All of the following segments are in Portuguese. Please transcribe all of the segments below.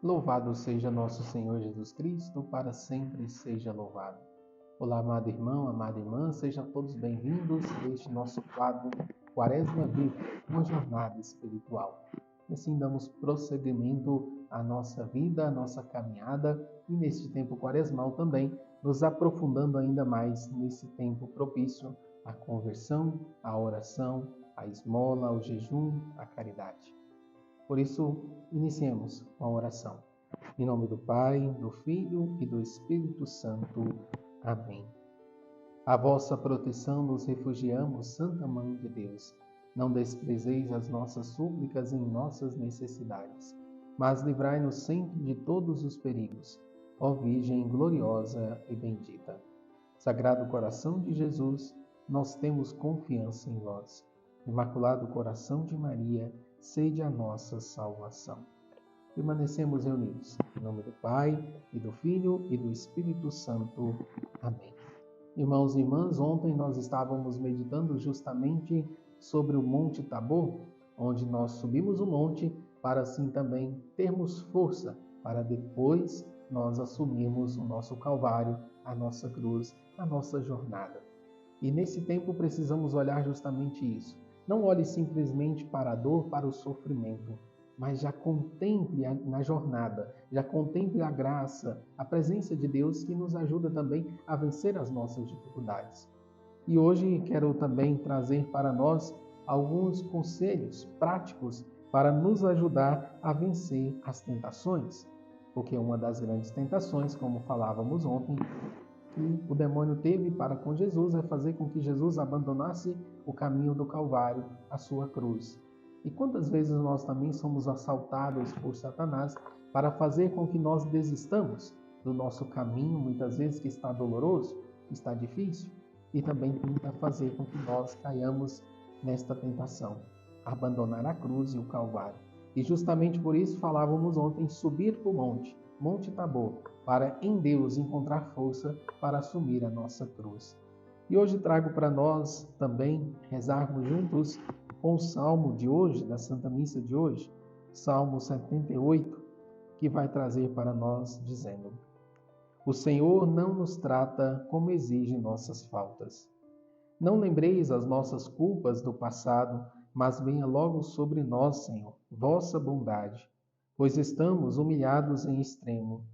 Louvado seja nosso Senhor Jesus Cristo, para sempre seja louvado. Olá, amado irmão, amada irmã, sejam todos bem-vindos a este nosso quadro Quaresma Viva, uma jornada espiritual. E assim damos prosseguimento à nossa vida, à nossa caminhada, e neste tempo quaresmal também, nos aprofundando ainda mais nesse tempo propício à conversão, à oração, à esmola, ao jejum, à caridade. Por isso, iniciemos com a oração. Em nome do Pai, do Filho e do Espírito Santo. Amém. A vossa proteção nos refugiamos, Santa Mãe de Deus. Não desprezeis as nossas súplicas em nossas necessidades, mas livrai-nos sempre de todos os perigos. Ó Virgem gloriosa e bendita. Sagrado coração de Jesus, nós temos confiança em vós. Imaculado coração de Maria, sede a nossa salvação. Permanecemos reunidos. Em nome do Pai, e do Filho, e do Espírito Santo. Amém. Irmãos e irmãs, ontem nós estávamos meditando justamente sobre o Monte Tabor, onde nós subimos o monte para assim também termos força para depois nós assumirmos o nosso Calvário, a nossa cruz, a nossa jornada. E nesse tempo precisamos olhar justamente isso. Não olhe simplesmente para a dor, para o sofrimento, mas já contemple na jornada, já contemple a graça, a presença de Deus que nos ajuda também a vencer as nossas dificuldades. E hoje quero também trazer para nós alguns conselhos práticos para nos ajudar a vencer as tentações. Porque uma das grandes tentações, como falávamos ontem, que o demônio teve para com Jesus é fazer com que Jesus abandonasse o caminho do Calvário, a sua cruz. E quantas vezes nós também somos assaltados por Satanás para fazer com que nós desistamos do nosso caminho, muitas vezes que está doloroso, que está difícil, e também tenta fazer com que nós caiamos nesta tentação, abandonar a cruz e o Calvário. E justamente por isso falávamos ontem, subir para o Monte Tabor, para em Deus encontrar força para assumir a nossa cruz. E hoje trago para nós também rezarmos juntos com o Salmo de hoje, da Santa Missa de hoje, Salmo 78, que vai trazer para nós dizendo: O Senhor não nos trata como exige nossas faltas. Não lembreis as nossas culpas do passado, mas venha logo sobre nós, Senhor, vossa bondade, pois estamos humilhados em extremo.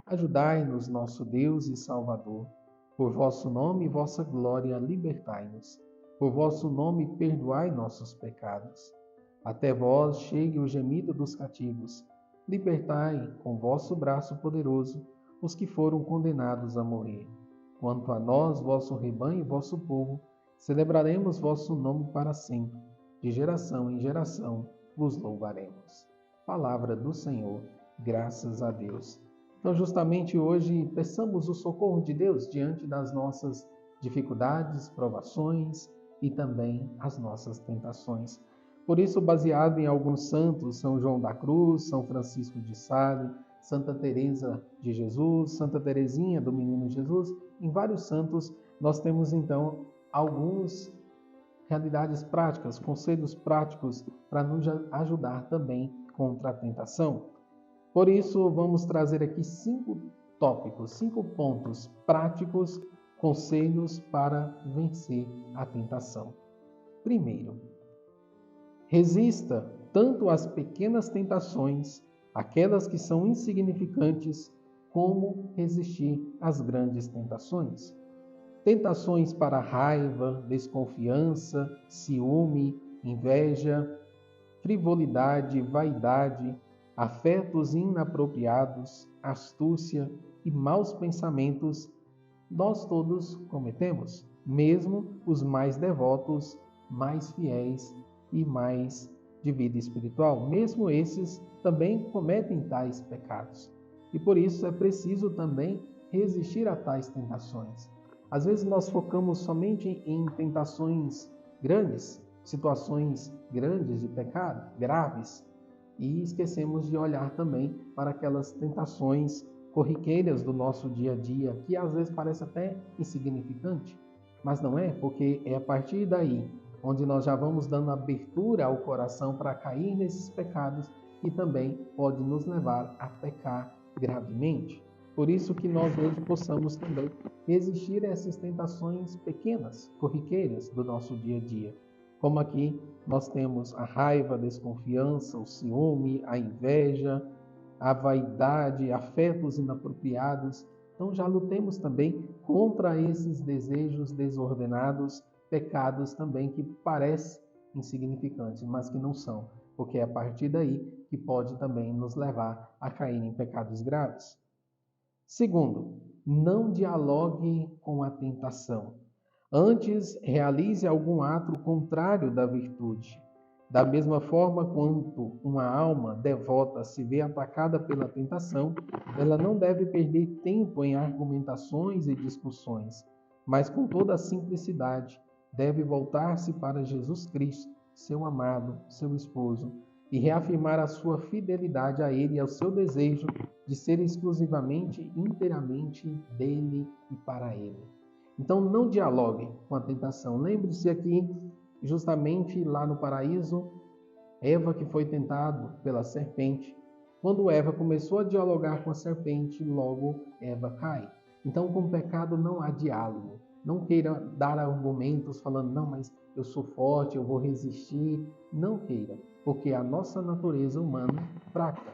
Ajudai-nos, nosso Deus e Salvador. Por vosso nome e vossa glória, libertai-nos. Por vosso nome, perdoai nossos pecados. Até vós chegue o gemido dos cativos. Libertai, com vosso braço poderoso, os que foram condenados a morrer. Quanto a nós, vosso rebanho e vosso povo, celebraremos vosso nome para sempre. De geração em geração vos louvaremos. Palavra do Senhor, graças a Deus. Então, justamente hoje, peçamos o socorro de Deus diante das nossas dificuldades, provações e também as nossas tentações. Por isso, baseado em alguns santos, São João da Cruz, São Francisco de Sales, Santa Teresa de Jesus, Santa Teresinha do Menino Jesus, em vários santos, nós temos então algumas realidades práticas, conselhos práticos para nos ajudar também contra a tentação. Por isso, vamos trazer aqui 5 tópicos, 5 pontos práticos, conselhos para vencer a tentação. Primeiro, resista tanto às pequenas tentações, aquelas que são insignificantes, como resistir às grandes tentações. Tentações para raiva, desconfiança, ciúme, inveja, frivolidade, vaidade, afetos inapropriados, astúcia e maus pensamentos, nós todos cometemos, mesmo os mais devotos, mais fiéis e mais de vida espiritual. Mesmo esses também cometem tais pecados. E por isso é preciso também resistir a tais tentações. Às vezes nós focamos somente em tentações grandes, situações grandes de pecado, graves, e esquecemos de olhar também para aquelas tentações corriqueiras do nosso dia a dia, que às vezes parece até insignificante, mas não é, porque é a partir daí, onde nós já vamos dando abertura ao coração para cair nesses pecados, e também pode nos levar a pecar gravemente. Por isso que nós hoje possamos também resistir a essas tentações pequenas, corriqueiras do nosso dia a dia. Como aqui nós temos a raiva, a desconfiança, o ciúme, a inveja, a vaidade, afetos inapropriados. Então já lutemos também contra esses desejos desordenados, pecados também que parecem insignificantes, mas que não são, porque é a partir daí que pode também nos levar a cair em pecados graves. Segundo, não dialogue com a tentação. Antes, realize algum ato contrário da virtude. Da mesma forma, quando uma alma devota se vê atacada pela tentação, ela não deve perder tempo em argumentações e discussões, mas com toda a simplicidade, deve voltar-se para Jesus Cristo, seu amado, seu esposo, e reafirmar a sua fidelidade a Ele e ao seu desejo de ser exclusivamente, inteiramente dele e para Ele. Então não dialogue com a tentação. Lembre-se aqui, justamente lá no paraíso, Eva que foi tentada pela serpente. Quando Eva começou a dialogar com a serpente, logo Eva cai. Então com o pecado não há diálogo. Não queira dar argumentos falando, não, mas eu sou forte, eu vou resistir. Não queira, porque a nossa natureza humana fraca,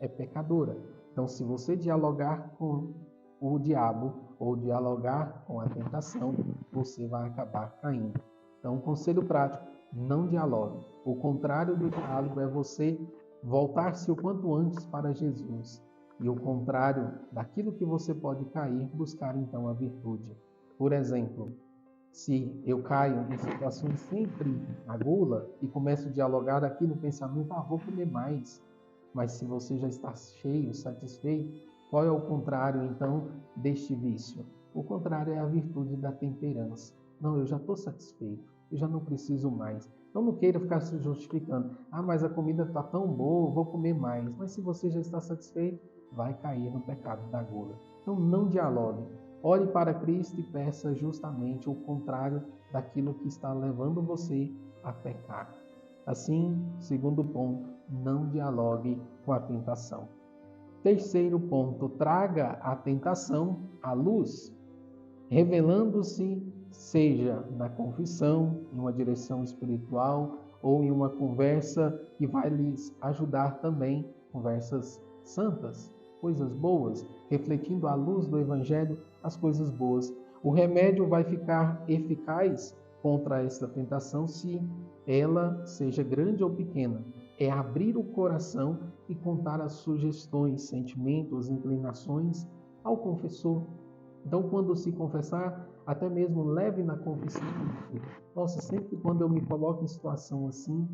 é pecadora. Então se você dialogar com o diabo ou dialogar com a tentação, você vai acabar caindo. Então, um conselho prático, não dialogue. O contrário do diálogo é você voltar-se o quanto antes para Jesus. E o contrário daquilo que você pode cair, buscar então a virtude. Por exemplo, se eu caio em situações sempre na gula e começo a dialogar aqui no pensamento, vou comer mais. Mas se você já está cheio, satisfeito, qual é o contrário, então, deste vício? O contrário é a virtude da temperança. Não, eu já estou satisfeito, eu já não preciso mais. Então não queira ficar se justificando. Mas a comida está tão boa, vou comer mais. Mas se você já está satisfeito, vai cair no pecado da gula. Então não dialogue. Olhe para Cristo e peça justamente o contrário daquilo que está levando você a pecar. Assim, segundo ponto, não dialogue com a tentação. Terceiro ponto, traga a tentação à luz, revelando-se, seja na confissão, em uma direção espiritual ou em uma conversa que vai lhes ajudar também, conversas santas, coisas boas, refletindo à luz do Evangelho as coisas boas. O remédio vai ficar eficaz contra esta tentação se ela seja grande ou pequena. É abrir o coração e contar as sugestões, sentimentos, inclinações ao confessor. Então, quando se confessar, até mesmo leve na confissão. Nossa, sempre quando eu me coloco em situação assim,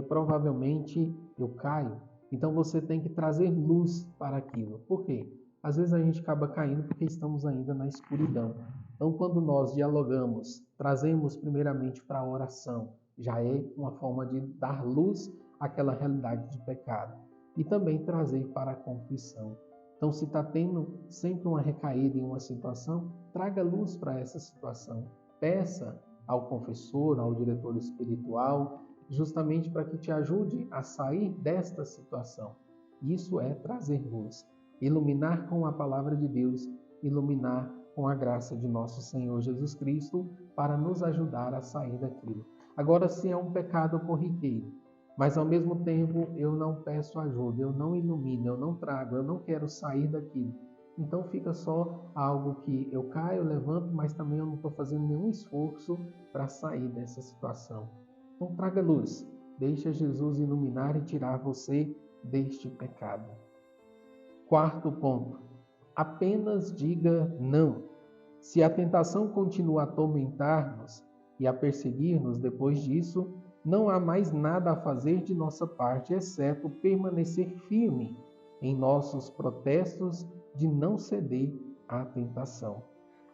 provavelmente eu caio. Então, você tem que trazer luz para aquilo. Por quê? Às vezes a gente acaba caindo porque estamos ainda na escuridão. Então, quando nós dialogamos, trazemos primeiramente para a oração, já é uma forma de dar luz àquela realidade de pecado. E também trazer para a confissão. Então, se está tendo sempre uma recaída em uma situação, traga luz para essa situação. Peça ao confessor, ao diretor espiritual, justamente para que te ajude a sair desta situação. Isso é trazer luz. Iluminar com a palavra de Deus, iluminar com a graça de nosso Senhor Jesus Cristo, para nos ajudar a sair daquilo. Agora, se é um pecado corriqueiro, mas ao mesmo tempo eu não peço ajuda, eu não ilumino, eu não trago, eu não quero sair daquilo. Então fica só algo que eu caio, levanto, mas também eu não estou fazendo nenhum esforço para sair dessa situação. Então traga luz, deixa Jesus iluminar e tirar você deste pecado. Quarto ponto, apenas diga não. Se a tentação continua a atormentar-nos e a perseguir-nos depois disso, não há mais nada a fazer de nossa parte, exceto permanecer firme em nossos protestos de não ceder à tentação.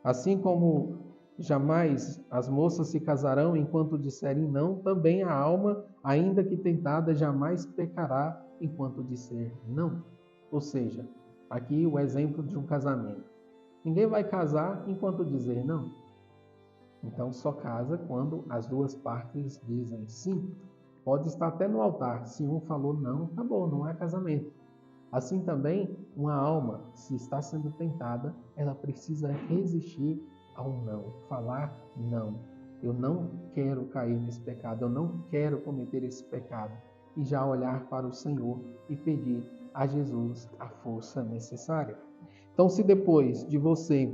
Assim como jamais as moças se casarão enquanto disserem não, também a alma, ainda que tentada, jamais pecará enquanto disser não. Ou seja, aqui o exemplo de um casamento. Ninguém vai casar enquanto dizer não. Então só casa quando as duas partes dizem sim. Pode estar até no altar. Se um falou não, acabou, não há casamento. Assim também, uma alma, se está sendo tentada, ela precisa resistir ao não, falar não. Eu não quero cair nesse pecado, eu não quero cometer esse pecado. E já olhar para o Senhor e pedir a Jesus a força necessária. Então, se depois de você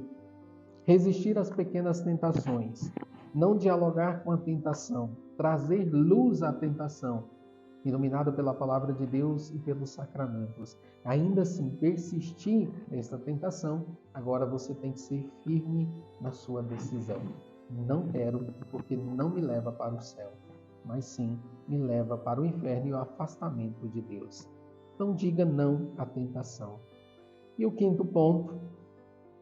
resistir às pequenas tentações, não dialogar com a tentação, trazer luz à tentação, iluminado pela palavra de Deus e pelos sacramentos, ainda assim persistir nesta tentação, agora você tem que ser firme na sua decisão. Não quero, porque não me leva para o céu, mas sim me leva para o inferno e o afastamento de Deus. Então diga não à tentação. E o quinto ponto,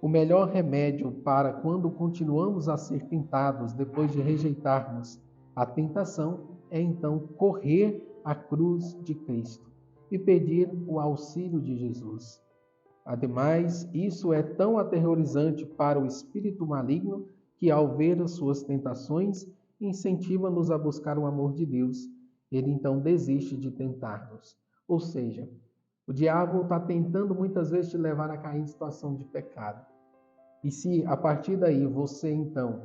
o melhor remédio para quando continuamos a ser tentados depois de rejeitarmos a tentação é então correr à cruz de Cristo e pedir o auxílio de Jesus. Ademais, isso é tão aterrorizante para o espírito maligno que, ao ver as suas tentações, incentiva-nos a buscar o amor de Deus. Ele então desiste de tentar-nos. Ou seja, o diabo está tentando muitas vezes te levar a cair em situação de pecado. E se a partir daí você então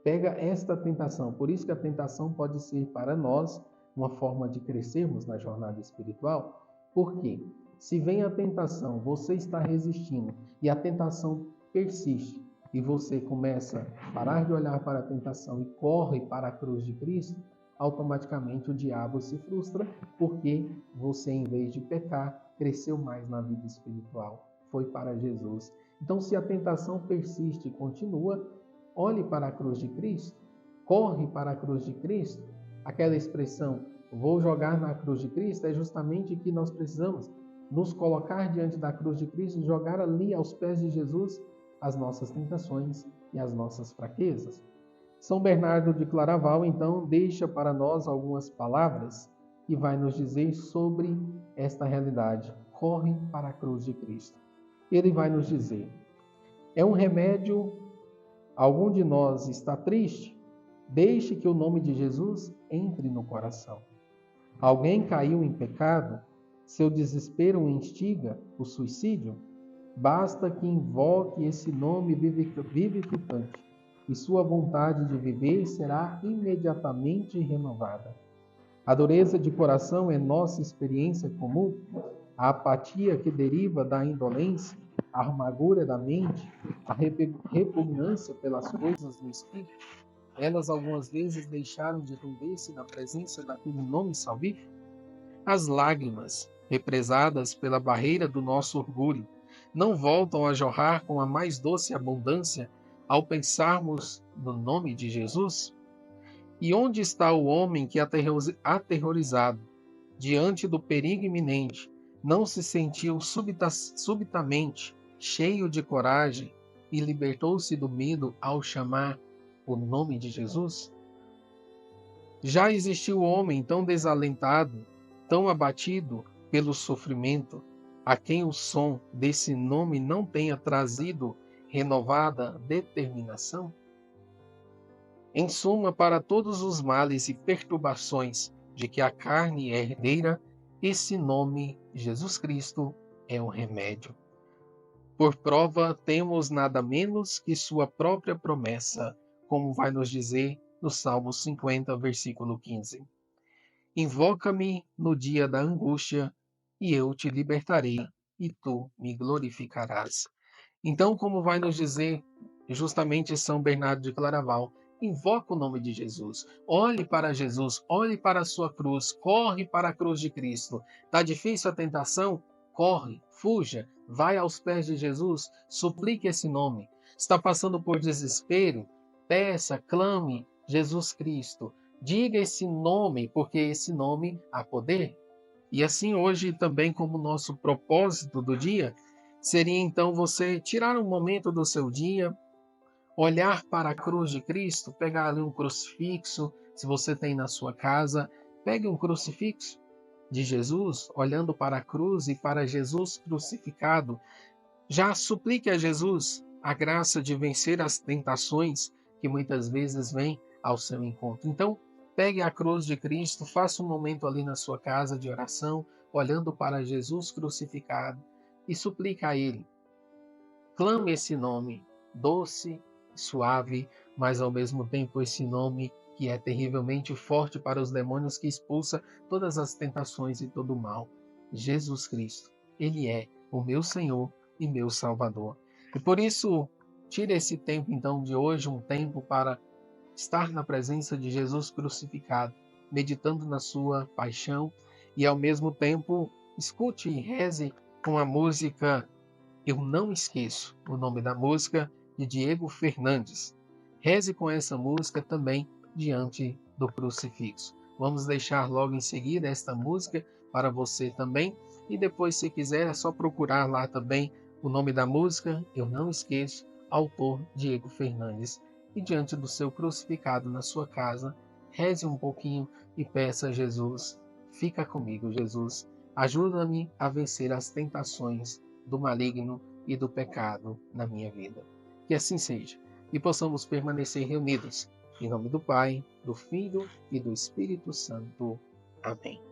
pega esta tentação, por isso que a tentação pode ser para nós uma forma de crescermos na jornada espiritual, porque se vem a tentação, você está resistindo e a tentação persiste e você começa a parar de olhar para a tentação e corre para a cruz de Cristo, automaticamente o diabo se frustra porque você, em vez de pecar, cresceu mais na vida espiritual, foi para Jesus. Então, se a tentação persiste e continua, olhe para a cruz de Cristo, corre para a cruz de Cristo. Aquela expressão, vou jogar na cruz de Cristo, é justamente que nós precisamos nos colocar diante da cruz de Cristo e jogar ali aos pés de Jesus as nossas tentações e as nossas fraquezas. São Bernardo de Claraval, então, deixa para nós algumas palavras que vai nos dizer sobre esta realidade. Corre para a cruz de Cristo. Ele vai nos dizer, é um remédio, algum de nós está triste? Deixe que o nome de Jesus entre no coração. Alguém caiu em pecado? Seu desespero o instiga o suicídio? Basta que invoque esse nome vivificante e sua vontade de viver será imediatamente renovada. A dureza de coração é nossa experiência comum? A apatia que deriva da indolência, a amargura da mente, a repugnância pelas coisas do espírito, elas algumas vezes deixaram de render-se na presença daquele nome salvífico? As lágrimas, represadas pela barreira do nosso orgulho, não voltam a jorrar com a mais doce abundância ao pensarmos no nome de Jesus? E onde está o homem que, aterrorizado diante do perigo iminente, não se sentiu subitamente cheio de coragem e libertou-se do medo ao chamar o nome de Jesus? Já existiu homem tão desalentado, tão abatido pelo sofrimento, a quem o som desse nome não tenha trazido renovada determinação? Em suma, para todos os males e perturbações de que a carne é herdeira, esse nome, Jesus Cristo, é o remédio. Por prova, temos nada menos que sua própria promessa, como vai nos dizer no Salmo 50, versículo 15. Invoca-me no dia da angústia, e eu te libertarei, e tu me glorificarás. Então, como vai nos dizer justamente São Bernardo de Claraval, invoca o nome de Jesus. Olhe para Jesus, olhe para a sua cruz, corre para a cruz de Cristo. Está difícil a tentação? Corre, fuja, vai aos pés de Jesus, suplique esse nome. Está passando por desespero? Peça, clame Jesus Cristo. Diga esse nome, porque esse nome há poder. E assim hoje também como nosso propósito do dia, seria então você tirar um momento do seu dia, olhar para a cruz de Cristo, pegar ali um crucifixo, se você tem na sua casa, pegue um crucifixo de Jesus, olhando para a cruz e para Jesus crucificado. Já suplique a Jesus a graça de vencer as tentações que muitas vezes vêm ao seu encontro. Então, Pegue a cruz de Cristo, faça um momento ali na sua casa de oração, olhando para Jesus crucificado e suplica a Ele. Clame esse nome doce, suave, mas ao mesmo tempo esse nome que é terrivelmente forte para os demônios, que expulsa todas as tentações e todo o mal. Jesus Cristo, Ele é o meu Senhor e meu Salvador. E por isso, tire esse tempo então de hoje, um tempo para estar na presença de Jesus crucificado, meditando na sua paixão e ao mesmo tempo escute e reze com a música Eu Não Esqueço, o nome da música de Diego Fernandes. Reze com essa música também diante do crucifixo. Vamos deixar logo em seguida esta música para você também, e depois, se quiser, é só procurar lá também o nome da música Eu Não Esqueço, autor Diego Fernandes. E diante do seu crucificado na sua casa, reze um pouquinho e peça a Jesus: fica comigo, Jesus, ajuda-me a vencer as tentações do maligno e do pecado na minha vida. Que assim seja, e possamos permanecer reunidos. Em nome do Pai, do Filho e do Espírito Santo. Amém.